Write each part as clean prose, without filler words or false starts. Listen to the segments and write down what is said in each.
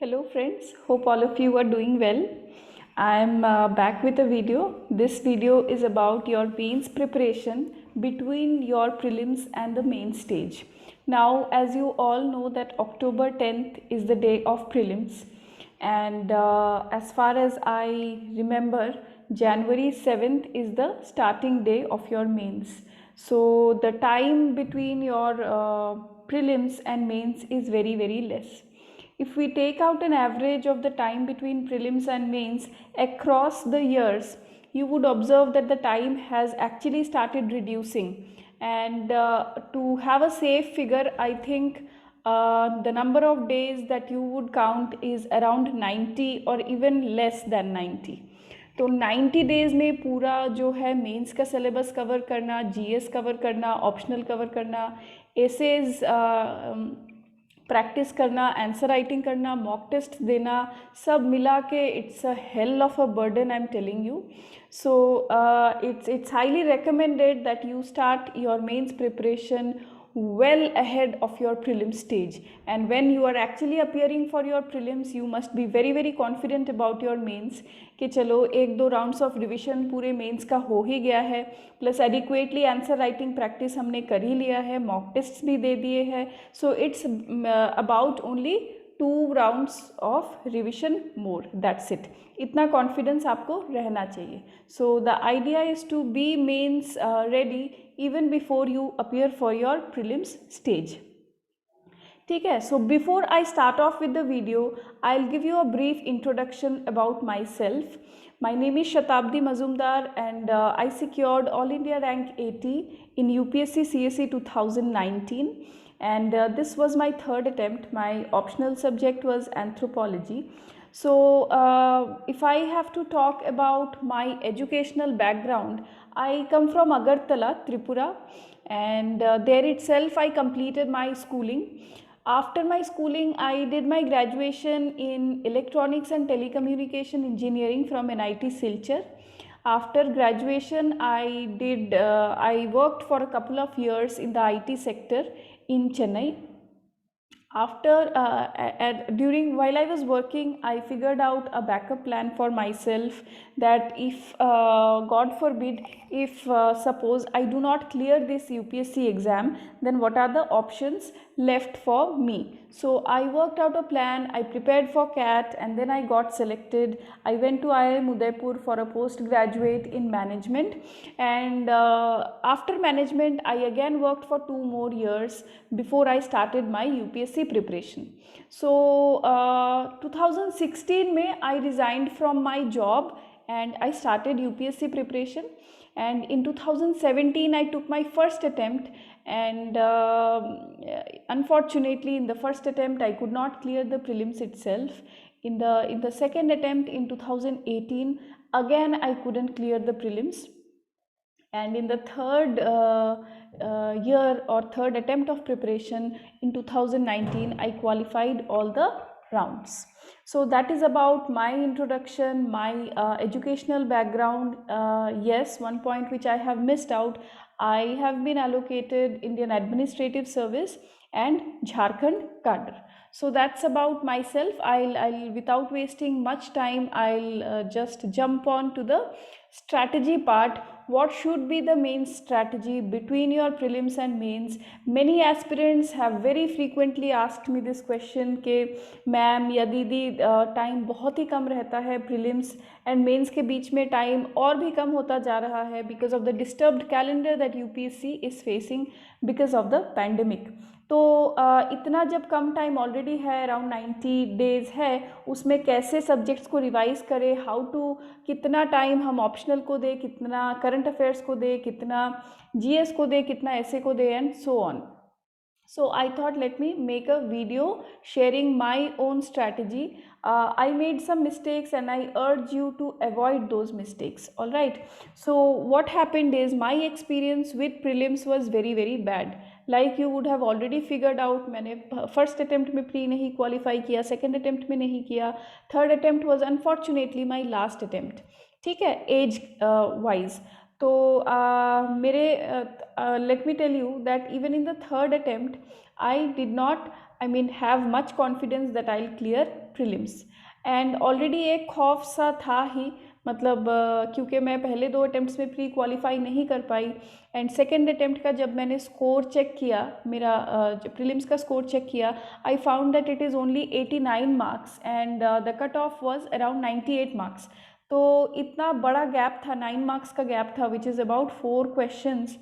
Hello friends, hope all of you are doing well. I am back with a video. This video is about your mains preparation between your prelims and the main stage. Now, as you all know that October 10th is the day of prelims, and as far as I remember, January 7th is the starting day of your mains. So the time between your prelims and mains is very less. If we take out an average of the time between prelims and mains across the years, you would observe that the time has actually started reducing. And to have a safe figure, I think the number of days that you would count is around 90 or even less than 90. तो 90 days में पूरा जो है mains का syllabus cover करना, GS cover करना, optional cover करना, essays practice करना, आंसर राइटिंग करना, मॉक टेस्ट देना, सब मिला के it's a hell of a burden I am telling you. So it's highly recommended that you start your mains preparation well ahead of your prelim stage, and when you are actually appearing for your prelims you must be very confident about your mains कि चलो एक दो rounds of revision पूरे mains का हो ही गया है, plus adequately answer writing practice हमने कर ही लिया है, मॉक टेस्ट भी दे दिए हैं. So it's about only 2 rounds of revision more, that's it. इतना कॉन्फिडेंस आपको रहना चाहिए. So the idea is to be mains ready even before you appear for your prelims stage. ठीक है. So before I start off with the video, I'll give you a brief introduction about myself. My name is Shatabdi Mazumdar and I secured All India Rank 80 in UPSC CSE 2019, and this was my third attempt. My optional subject was anthropology. So if I have to talk about my educational background, I come from Agartala, Tripura, and there itself I completed my schooling. After my schooling, I did my graduation in Electronics and Telecommunication Engineering from NIT Silchar. After graduation, I worked for a couple of years in the IT sector in Chennai. After while I was working, I figured out a backup plan for myself, that if God forbid, if suppose I do not clear this UPSC exam, then what are the options left for me. So I worked out a plan. I prepared for CAT and then I got selected. I went to IIM Udaipur for a postgraduate in management, and after management I again worked for 2 more years before I started my UPSC preparation. So 2016 में I resigned from my job and I started UPSC preparation, and in 2017 I took my first attempt, and unfortunately in the first attempt I could not clear the prelims itself. In the second attempt in 2018 again I couldn't clear the prelims, and in the third year or third attempt of preparation in 2019 I qualified all the rounds. So that is about my introduction, my educational background. Yes, one point which I have missed out, I have been allocated Indian Administrative Service and Jharkhand cadre. So that's about myself. I'll without wasting much time, I'll just jump on to the strategy part. What should be the main strategy between your prelims and mains? Many aspirants have very frequently asked me this question कि ma'am या दीदी time बहुत ही कम रहता है, prelims and mains के बीच में time और भी कम होता जा रहा है because of the disturbed calendar that UPSC is facing because of the pandemic. तो इतना जब कम टाइम ऑलरेडी है, अराउंड 90 डेज़ है, उसमें कैसे सब्जेक्ट्स को रिवाइज़ करें, हाउ टू, कितना टाइम हम ऑप्शनल को दें, कितना करंट अफेयर्स को दें, कितना जीएस को दें, कितना ऐसे को दें, and so on. So I thought let me make a video sharing my own strategy. I made some mistakes and I urge you to avoid those mistakes. All right. So what happened is my experience with prelims was very bad. Like you would have already figured out, मैंने first attempt में pre नहीं qualify किया, second attempt में नहीं किया, third attempt was unfortunately my last attempt. ठीक है, age wise. तो मेरे let me tell you that even in the third attempt I did not, I mean, have much confidence that I'll clear prelims. And already एक खौफ सा था ही, मतलब क्योंकि मैं पहले 2 अटेम्प्ट्स में प्री क्वालिफाई नहीं कर पाई। एंड सेकेंड अटेम्प्ट का जब मैंने स्कोर चेक किया, मेरा प्रीलिम्स का स्कोर चेक किया, I found that it is only 89 marks and the cut off was around 98 marks. तो इतना बड़ा गैप था, 9 मार्क्स का गैप था, विच इज़ अबाउट 4 क्वेश्चंस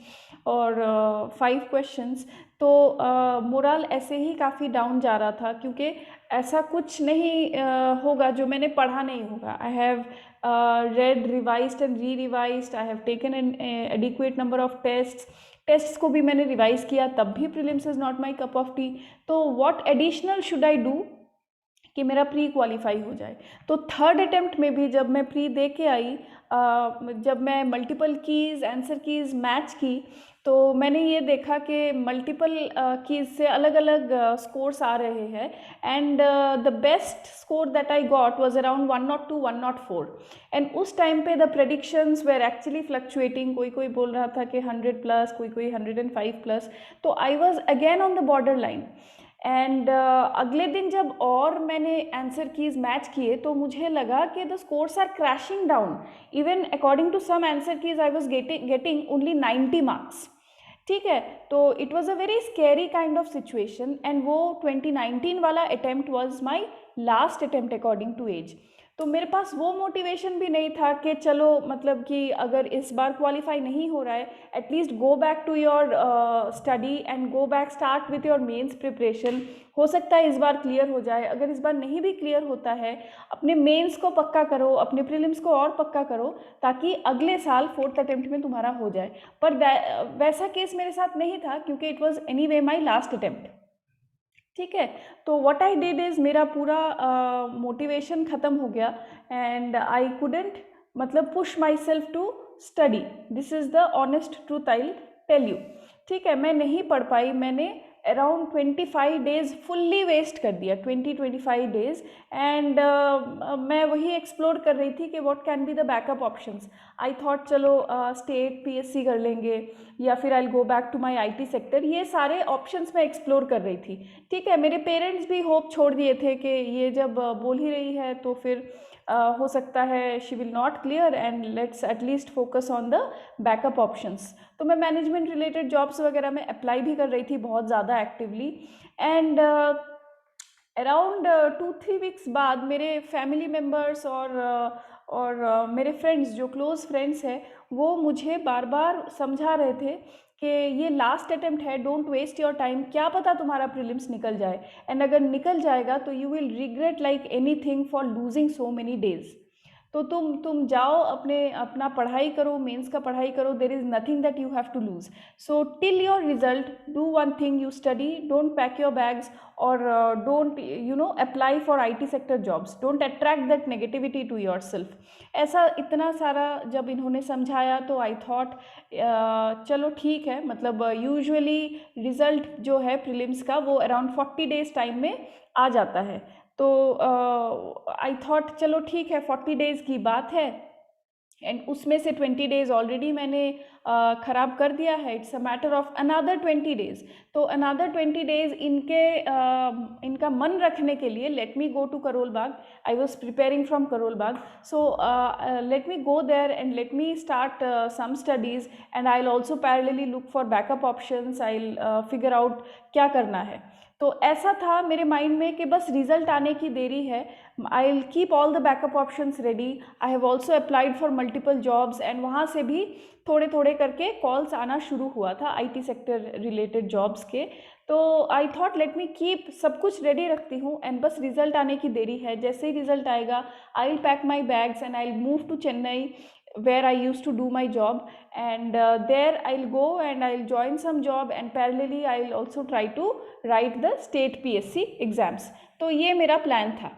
और 5 क्वेश्चंस। तो मोरल ऐसे ही काफ़ी डाउन जा रहा था, क्योंकि ऐसा कुछ नहीं होगा जो मैंने पढ़ा नहीं होगा। I have read, revised and re-revised. I have taken an adequate number of tests को भी मैंने रिवाइज किया, तब भी prelims is not my cup of tea. तो what additional should I do कि मेरा प्री क्वालिफाई हो जाए। तो थर्ड अटेम्प्ट में भी जब मैं प्री दे के आई, जब मैं multiple keys, answer keys match की, तो मैंने ये देखा कि मल्टीपल कीज़ से अलग अलग स्कोर्स आ रहे हैं। And the best score that I got was around 102, 104। And उस टाइम पे the predictions were actually fluctuating, कोई कोई बोल रहा था कि 100 प्लस, कोई कोई 105 प्लस। तो I was again on the border line. And अगले दिन जब और मैंने आंसर कीज मैच किए, तो मुझे लगा कि the scores are crashing down. Even according to some answer keys I was getting only 90 marks. ठीक है, तो it was a very scary kind of situation. And वो 2019 वाला attempt was my last attempt according to age. तो मेरे पास वो motivation भी नहीं था कि चलो, मतलब कि अगर इस बार क्वालिफाई नहीं हो रहा है, at least go back to your study and go back, start with your mains preparation. हो सकता है इस बार क्लियर हो जाए। अगर इस बार नहीं भी क्लियर होता है, अपने मेंस को पक्का करो, अपने प्रीलिम्स को और पक्का करो, ताकि अगले साल फोर्थ अटेम्प्ट में तुम्हारा हो जाए। पर वैसा केस मेरे साथ नहीं था, क्योंकि it was any way my last attempt. ठीक है, तो व्हाट आई डिड इज़, मेरा पूरा मोटिवेशन ख़त्म हो गया एंड आई कुडेंट, मतलब push myself to study. This is the honest truth I tell you. ठीक है, मैं नहीं पढ़ पाई। मैंने अराउंड 25 डेज़ फुल्ली वेस्ट कर दिया, 20-25 डेज़। एंड मैं वही एक्सप्लोर कर रही थी कि what can be the backup options. I thought चलो स्टेट पीएससी कर लेंगे, या फिर I go back to my IT sector. ये सारे ऑप्शंस मैं एक्सप्लोर कर रही थी। ठीक है, मेरे पेरेंट्स भी होप छोड़ दिए थे कि ये जब बोल ही रही है तो फिर हो सकता है she will not clear, and let's at least focus on the backup options. तो मैं मैनेजमेंट रिलेटेड जॉब्स वगैरह में अप्लाई भी कर रही थी बहुत ज़्यादा एक्टिवली। एंड अराउंड 2-3 वीक्स बाद मेरे फैमिली मेम्बर्स और मेरे फ्रेंड्स, जो क्लोज़ फ्रेंड्स हैं, वो मुझे बार बार समझा रहे थे कि ये लास्ट अटेम्प्ट है, डोंट वेस्ट योर टाइम, क्या पता तुम्हारा प्रीलिम्स निकल जाए, एंड अगर निकल जाएगा तो you will regret like anything for losing so many days. तो तुम जाओ, अपना पढ़ाई करो, मेंस का पढ़ाई करो, there is nothing that you have to lose. So till your result do one thing, you study, don't pack your bags, और don't apply for IT sector jobs, don't attract that negativity to yourself. ऐसा इतना सारा जब इन्होंने समझाया, तो आई thought चलो ठीक है। मतलब यूजुअली रिज़ल्ट जो है प्रीलिम्स का, वो अराउंड 40 डेज़ टाइम में आ जाता है। तो आई थॉट चलो ठीक है, 40 डेज़ की बात है, एंड उसमें से 20 डेज़ ऑलरेडी मैंने ख़राब कर दिया है। It's a matter of another 20 days. तो अनदर 20 डेज़ इनका मन रखने के लिए, let me go to Karol Bagh. I was preparing from Karol Bagh, so let me go there and let me start some studies, and I will also parallelly look for backup options. I will figure out क्या करना है। तो ऐसा था मेरे mind में कि बस रिजल्ट आने की देरी है। I will keep all the backup options ready. I have also applied for multiple jobs, and वहाँ से भी थोड़े थोड़े करके कॉल्स आना शुरू हुआ था आईटी सेक्टर रिलेटेड जॉब्स के। तो I thought let me keep सब कुछ रेडी रखती हूँ, एंड बस रिजल्ट आने की देरी है। जैसे ही रिजल्ट आएगा, I will pack my bags and I will move to Chennai, where I used to do my job, and there I'll go and I'll join some job, and parallelly I'll also try to write the state PSC exams. तो ये मेरा plan था।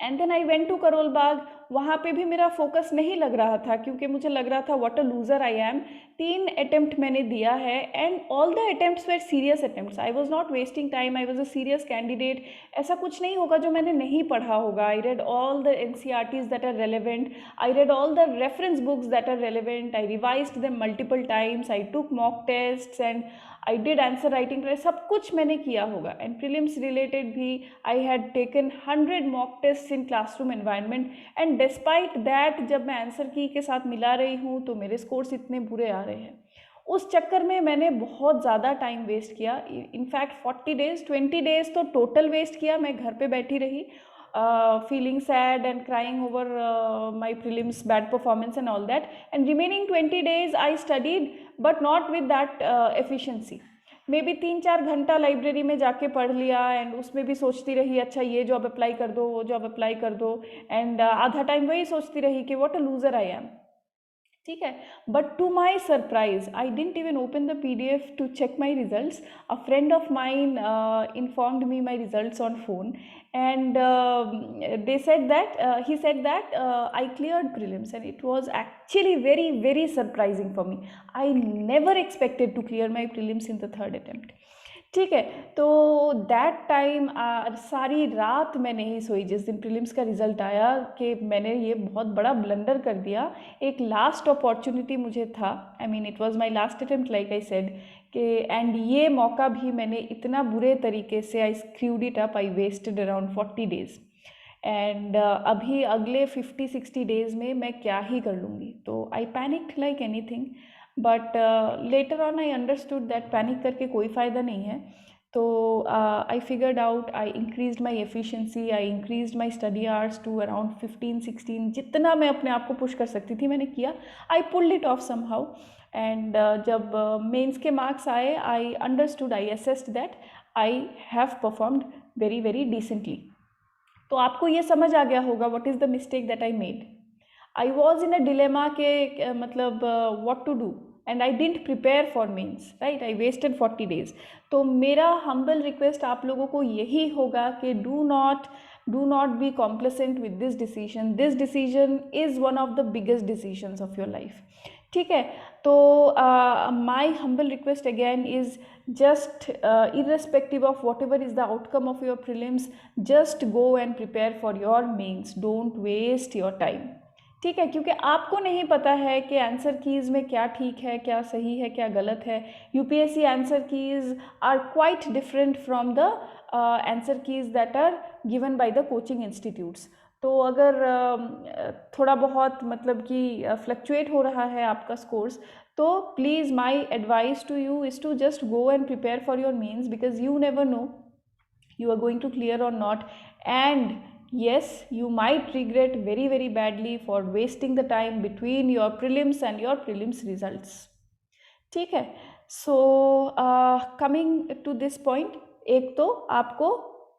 And then I went to Karol Bagh. वहाँ पे भी मेरा focus नहीं लग रहा था क्योंकि मुझे लग रहा था what a loser I am. 3 attempt मैंने दिया है and all the attempts were serious attempts. I was not wasting time, I was a serious candidate. ऐसा कुछ नहीं होगा जो मैंने नहीं पढ़ा होगा। I read all the NCERTs that are relevant, I read all the reference books that are relevant, I revised them multiple times, I took mock tests and I did answer writing try. सब कुछ मैंने किया होगा। And prelims related भी I had taken 100 mock test in classroom environment and despite that जब मैं answer की के साथ मिला रही हूँ तो मेरे स्कोर्स इतने बुरे आ रहे हैं। उस चक्कर में मैंने बहुत ज़्यादा टाइम वेस्ट किया। इनफैक्ट 40 डेज़ 20 डेज़ तो टोटल वेस्ट किया। मैं घर पे बैठी रही feeling sad and crying over my prelims bad performance and all that, and remaining 20 days I studied but not with that efficiency. May be 3-4 घंटा library में जाके पढ़ लिया एंड उसमें भी सोचती रही अच्छा ये जॉब अप्लाई कर दो, वो जॉब अप्लाई कर दो, एंड आधा टाइम वही सोचती रही कि what a loser I am. ठीक है, but to my surprise I didn't even open the PDF to check my results. A friend of mine informed me my results on phone, and they said that he said that I cleared prelims, and it was actually very very surprising for me. I never expected to clear my prelims in the 3rd attempt. ठीक है, तो that time सारी रात मैं नहीं सोई जिस दिन प्रीलिम्स का रिज़ल्ट आया कि मैंने ये बहुत बड़ा ब्लंडर कर दिया। एक लास्ट अपॉर्चुनिटी मुझे था, I mean it was my last attempt like I said कि, एंड ये मौका भी मैंने इतना बुरे तरीके से I screwed it up, I wasted around 40 days. एंड अभी अगले 50-60 डेज़ में मैं क्या ही कर लूँगी। तो I panicked like anything, but later on I understood that panic करके कोई फ़ायदा नहीं है। तो I figured out, I increased my efficiency, I increased my study hours to around 15-16, जितना मैं अपने आप को पुश कर सकती थी मैंने किया। I pulled it off somehow, and जब मेंस के मार्क्स आए I understood, I assessed that I have performed very very decently. तो आपको ये समझ आ गया होगा what is the mistake that I made. I was in a dilemma के मतलब what to do, and I didn't prepare for mains, right. I wasted 40 days. तो मेरा हम्बल रिक्वेस्ट आप लोगों को यही होगा कि do not be complacent with this decision. This decision is one of the biggest decisions of your life. ठीक है, तो my humble request again is just irrespective of whatever is the outcome of your prelims, just go and prepare for your mains. Don't waste your time. ठीक है, क्योंकि आपको नहीं पता है कि आंसर कीज़ में क्या ठीक है, क्या सही है, क्या गलत है। UPSC answer keys are quite different from the answer keys that are given by the coaching institutes. तो अगर थोड़ा बहुत मतलब कि फ्लक्चुएट हो रहा है आपका स्कोर्स, तो please my advice to you is to just go and prepare for your mains, because you never know you are going to clear or not, and yes, you might regret very very badly for wasting the time between your prelims and your prelims results. ठीक है, so coming to this point, एक तो आपको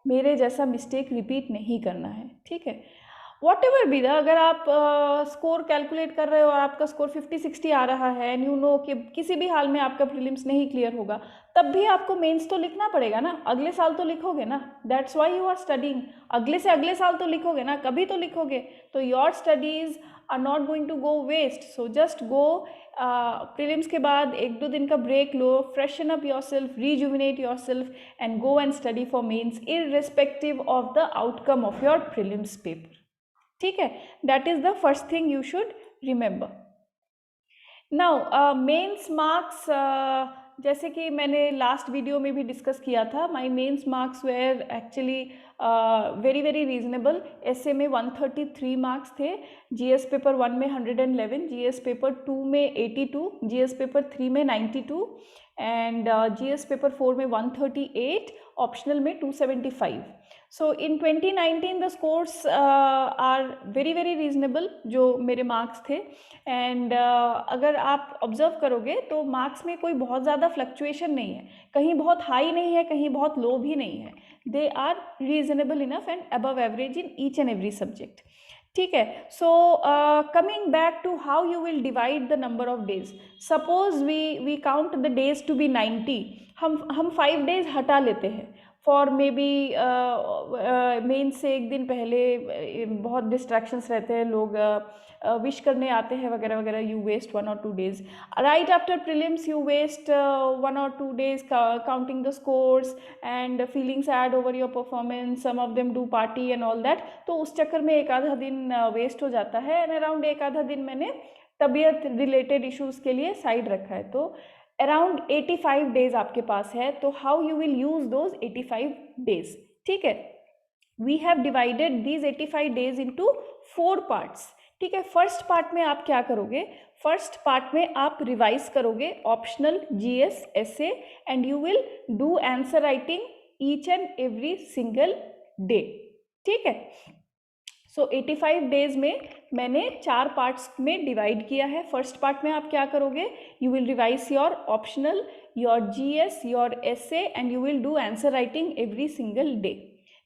मेरे जैसा mistake repeat नहीं करना है। ठीक है, वॉट एवर भी द, अगर आप स्कोर कैलकुलेट कर रहे हो और आपका स्कोर 50-60 आ रहा है एंड यू नो कि किसी भी हाल में आपका प्रीलिम्स नहीं क्लियर होगा, तब भी आपको मेंस तो लिखना पड़ेगा ना। अगले साल तो लिखोगे ना, that's why you are studying. अगले से अगले साल तो लिखोगे ना, कभी तो लिखोगे। तो your studies are not going to go waste. So just go, prelims के बाद 1-2 दिन का ब्रेक लो, freshen up yourself, rejuvenate yourself, and go and study for mains irrespective of the outcome of your prelims paper. ठीक है, that is the first thing you should remember. Now mains marks, जैसे कि मैंने last video में भी discuss किया था, my mains marks were actually very very reasonable. ऐसे में 133 मार्क्स थे, GS पेपर 1 में 111, GS पेपर 2 में 82, GS पेपर 3 में 92, एंड GS पेपर 4 में 138, ऑप्शनल में 275। So in 2019 the scores are very very reasonable जो मेरे मार्क्स थे। एंड अगर आप ऑब्जर्व करोगे तो मार्क्स में कोई बहुत ज़्यादा फ्लक्चुएशन नहीं है, कहीं बहुत हाई नहीं है, कहीं बहुत लो भी नहीं है। They are reasonable enough and above average in each and every subject. ठीक है, so coming back to how you will divide the number of days. Suppose we count the days to be 90, हम 5 days हटा लेते हैं। For may be main से एक दिन पहले बहुत डिस्ट्रैक्शंस रहते हैं, लोग विश करने आते हैं वगैरह वगैरह, you waste 1 or 2 days. Right after prelims you waste 1 or 2 days counting the scores and feeling sad over your performance. Some of them do party and all that. तो उस चक्कर में एक आधा दिन वेस्ट हो जाता है, एंड अराउंड एक आधा दिन मैंने तबीयत रिलेटेड इश्यूज़ के लिए साइड रखा है. तो अराउंड 85 डेज आपके पास है. तो how you will use those 85 days? ठीक है, we have divided these 85 days into 4 parts. ठीक है, फर्स्ट पार्ट में आप क्या करोगे? फर्स्ट पार्ट में आप रिवाइज करोगे optional GS essay, and you will do answer writing each and every single day. ठीक है, सो 85 डेज में मैंने 4 पार्ट्स में डिवाइड किया है. फर्स्ट पार्ट में आप क्या करोगे? You will revise your optional, your GS, your essay, and you will do answer writing every single day.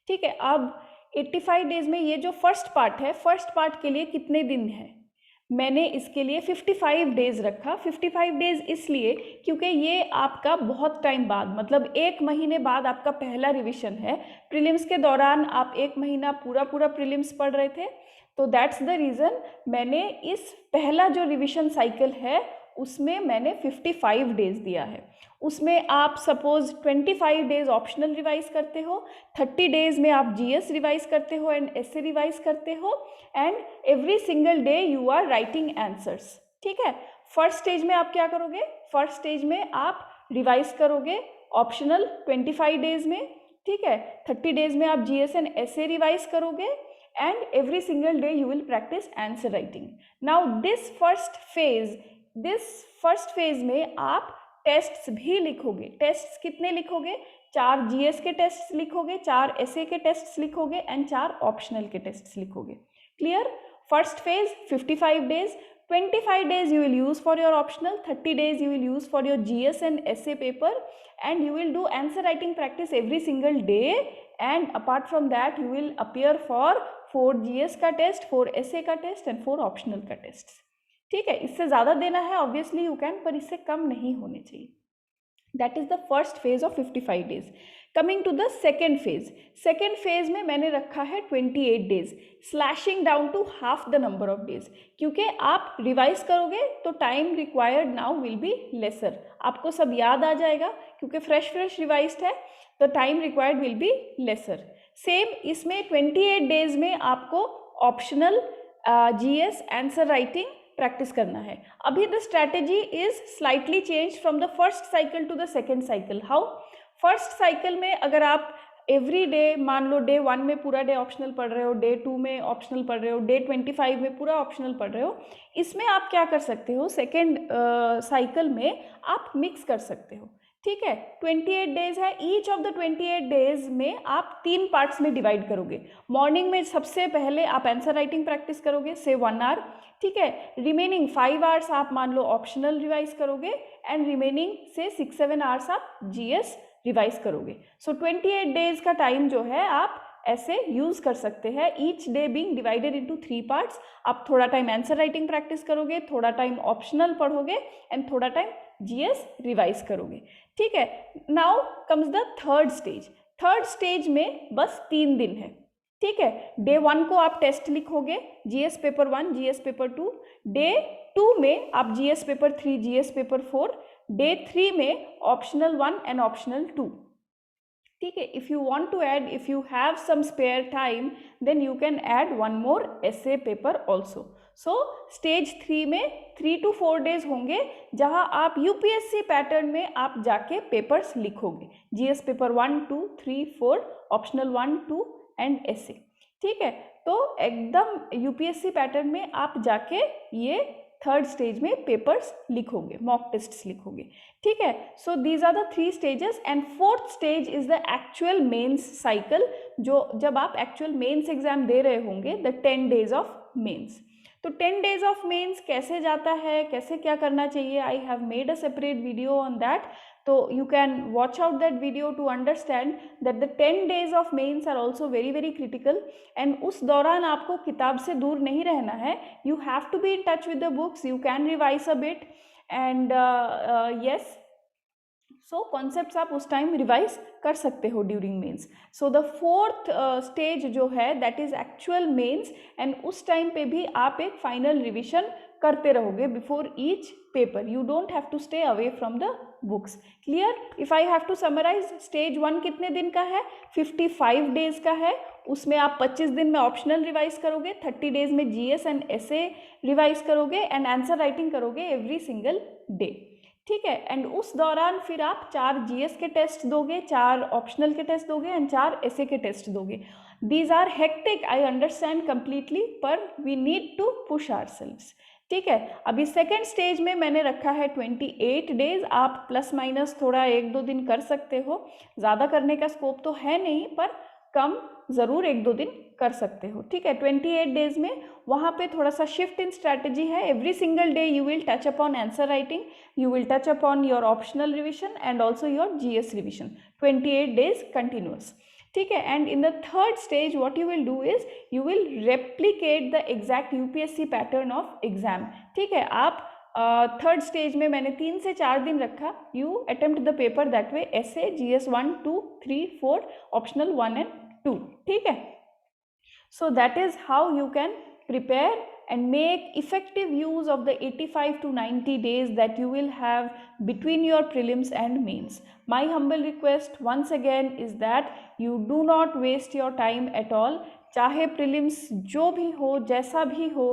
ठीक है, अब 85 डेज में ये जो फर्स्ट पार्ट है, फर्स्ट पार्ट के लिए कितने दिन है? मैंने इसके लिए 55 डेज रखा. 55 डेज इसलिए क्योंकि ये आपका बहुत टाइम बाद, मतलब 1 महीने बाद आपका पहला रिवीजन है. प्रीलिम्स के दौरान आप 1 महीना पूरा प्रीलिम्स पढ़ रहे थे, तो दैट्स द रीज़न मैंने इस पहला जो रिवीजन साइकिल है उसमें मैंने 55 डेज दिया है. उसमें आप सपोज 25 डेज ऑप्शनल रिवाइज करते हो, 30 डेज में आप जीएस रिवाइज करते हो एंड एसे रिवाइज करते हो, and every single day you are writing answers. ठीक है, फर्स्ट स्टेज में आप क्या करोगे? फर्स्ट स्टेज में आप रिवाइज करोगे ऑप्शनल 25 डेज में. ठीक है, 30 डेज में आप जीएस एंड एसे रिवाइज करोगे, and every single day you will practice answer writing. Now this first phase में आप टेस्ट्स भी लिखोगे. टेस्ट्स कितने लिखोगे? 4 जीएस के टेस्ट्स लिखोगे, 4 एसए के टेस्ट्स लिखोगे, एंड 4 ऑप्शनल के टेस्ट्स लिखोगे. Clear? First phase 55 days. 25 days you will use for your optional, 30 days you will use for your GS and essay paper, and you will do answer writing practice every single day, and apart from that you will appear for 4 GS का test, 4 essay का test and 4 optional का test. ठीक है, इससे ज़्यादा देना है obviously you can, पर इससे कम नहीं होने चाहिए. That is the first phase of 55 days. Coming to the second phase. Second phase में मैंने रखा है 28 days, slashing down to half the number of days. क्योंकि आप रिवाइज करोगे तो time required now will be lesser. आपको सब याद आ जाएगा क्योंकि फ्रेश रिवाइज्ड है, तो time required will be lesser. Same इसमें 28 डेज में आपको optional GS answer writing practice करना है. अभी the strategy is slightly change from the first cycle to the second cycle. How? First cycle में अगर आप एवरी डे, मान लो डे 1 में पूरा डे ऑप्शनल पढ़ रहे हो, डे 2 में ऑप्शनल पढ़ रहे हो, डे 25 में पूरा ऑप्शनल पढ़ रहे हो, इसमें आप क्या कर सकते हो? सेकेंड साइकिल में आप मिक्स कर सकते हो. ठीक है, 28 डेज है. ईच ऑफ द 28 डेज में आप 3 पार्ट्स में डिवाइड करोगे. मॉर्निंग में सबसे पहले आप आंसर राइटिंग प्रैक्टिस करोगे, से 1 आवर. ठीक है, रिमेनिंग 5 आवर्स आप मान लो ऑप्शनल रिवाइज करोगे, एंड रिमेनिंग से 6-7 आवर्स आप जीएस रिवाइज करोगे. सो 28 डेज का टाइम जो है आप ऐसे यूज कर सकते हैं. Each day being divided into 3 parts. आप थोड़ा टाइम आंसर राइटिंग प्रैक्टिस करोगे, थोड़ा टाइम ऑप्शनल पढ़ोगे, एंड थोड़ा टाइम जीएस रिवाइज करोगे. ठीक है, now comes the third stage. Third stage में बस 3 दिन है. ठीक है, डे 1 को आप टेस्ट लिखोगे, GS paper 1, GS paper 2. Day 2 में आप GS paper 3, GS paper 4. Day 3 में ऑप्शनल 1 एंड ऑप्शनल 2. ठीक है, if you want to add, if you have some spare time, then you can add 1 more essay paper also. So stage 3 में 3 to 4 days होंगे जहां आप UPSC pattern में आप जाके पेपर्स लिखोगे. जीएस पेपर 1, 2, 3, 4, ऑप्शनल 1, 2 एंड एसे. ठीक है, तो एकदम यूपीएससी पैटर्न में आप जाके ये थर्ड स्टेज में पेपर्स लिखोगे, मॉक टेस्ट्स लिखोगे. ठीक है, so these are the 3 stages, and fourth stage is the actual mains cycle, जो जब आप एक्चुअल मेंस एग्जाम दे रहे होंगे, द 10 days ऑफ मेंस. तो 10 days ऑफ मेंस कैसे जाता है, कैसे क्या करना चाहिए, I have made a separate video on that. तो you can watch out that video to understand that the 10 days of mains are also very critical, and उस दौरान आपको किताब से दूर नहीं रहना है. You have to be in touch with the books, you can revise a bit, and yes, so concepts आप उस टाइम रिवाइज कर सकते हो during mains. So the fourth stage जो है that is actual mains, and उस time पे भी आप एक फाइनल रिविजन करते रहोगे before each paper. You don't have to stay away from the books. Clear? If I have to summarise, stage 1 कितने दिन का है? 55 डेज का है. उसमें आप 25 दिन में ऑप्शनल रिवाइज करोगे, 30 डेज में जीएस एंड एसए रिवाइज करोगे, एंड आंसर राइटिंग करोगे एवरी सिंगल डे. ठीक है? एंड उस दौरान फिर आप 4 जीएस के टेस्ट दोगे, 4 ऑप्शनल के टेस्ट दोगे एंड 4 एसए के टेस्ट दोगे. These are hectic, I understand completely, पर we need to push ourselves. ठीक है? अभी सेकेंड स्टेज में मैंने रखा है 28 डेज. आप प्लस माइनस थोड़ा 1-2 दिन कर सकते हो, ज़्यादा करने का स्कोप तो है नहीं, पर कम ज़रूर 1-2 दिन कर सकते हो. ठीक है? 28 डेज में वहाँ पे थोड़ा सा शिफ्ट इन स्ट्रैटेजी है. Every single day you will touch upon answer writing, you will touch upon your optional revision and also your GS revision. 28 days continuous. ठीक है? And in the third stage what you will do is you will replicate the exact UPSC pattern of exam. ठीक है? आप third stage में मैंने 3 से 4 दिन रखा. You attempt the paper that way, essay, GS 1, 2, 3, 4, optional 1 and 2. ठीक है? So that is how you can prepare and make effective use of the 85 to 90 days that you will have between your prelims and mains. My humble request once again is that you do not waste your time at all. चाहे prelims जो भी हो, जैसा भी हो,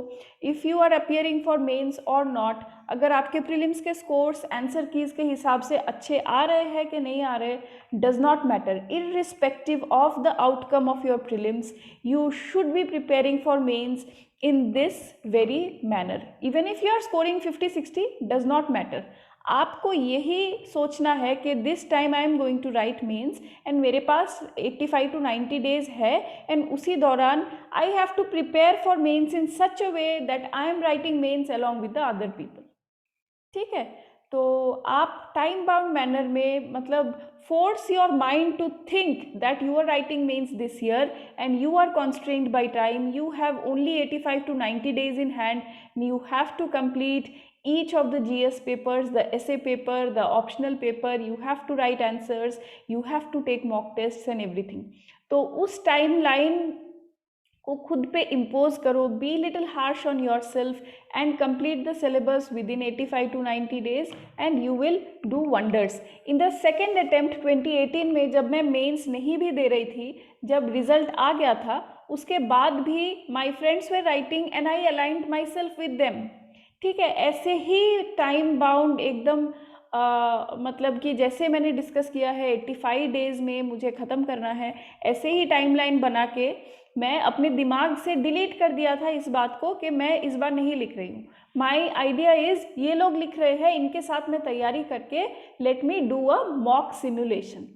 if you are appearing for mains और not, अगर आपके प्रीलिम्स के स्कोर्स आंसर कीज़ के हिसाब से अच्छे आ रहे हैं कि नहीं आ रहे, does not matter. Irrespective of the outcome of your prelims, you should be preparing for mains in this very manner. Even if you are scoring 50-60, does not matter. आपको यही सोचना है कि this time I am going to write mains and मेरे पास 85 to 90 days है, and उसी दौरान I have to prepare for mains in such a way that I am writing mains along with the other people. ठीक है? तो आप time bound manner में, मतलब force your mind to think that you are writing mains this year and you are constrained by time. You have only 85 to 90 days in hand. You have to complete each of the GS papers, the essay paper, the optional paper. You have to write answers. You have to take mock tests and everything. तो उस timeline को खुद पे impose करो. Be little harsh on yourself and complete the syllabus within 85 to 90 days and you will do wonders. In the second attempt 2018 में जब मैं mains नहीं भी दे रही थी, जब result आ गया था, उसके बाद भी my friends were writing and I aligned myself with them. ठीक है? ऐसे ही time bound एकदम मतलब कि जैसे मैंने डिस्कस किया है 85 डेज़ में मुझे ख़त्म करना है, ऐसे ही टाइमलाइन बना के मैं अपने दिमाग से डिलीट कर दिया था इस बात को कि मैं इस बार नहीं लिख रही हूँ. माई आइडिया इज़ ये लोग लिख रहे हैं, इनके साथ मैं तैयारी करके let me do a mock simulation.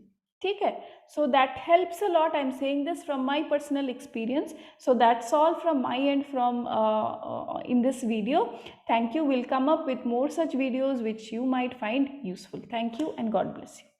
ठीक है? So that helps a lot. I'm saying this from my personal experience. So that's all from my end from in this video. Thank you. We'll come up with more such videos which you might find useful. Thank you and God bless you.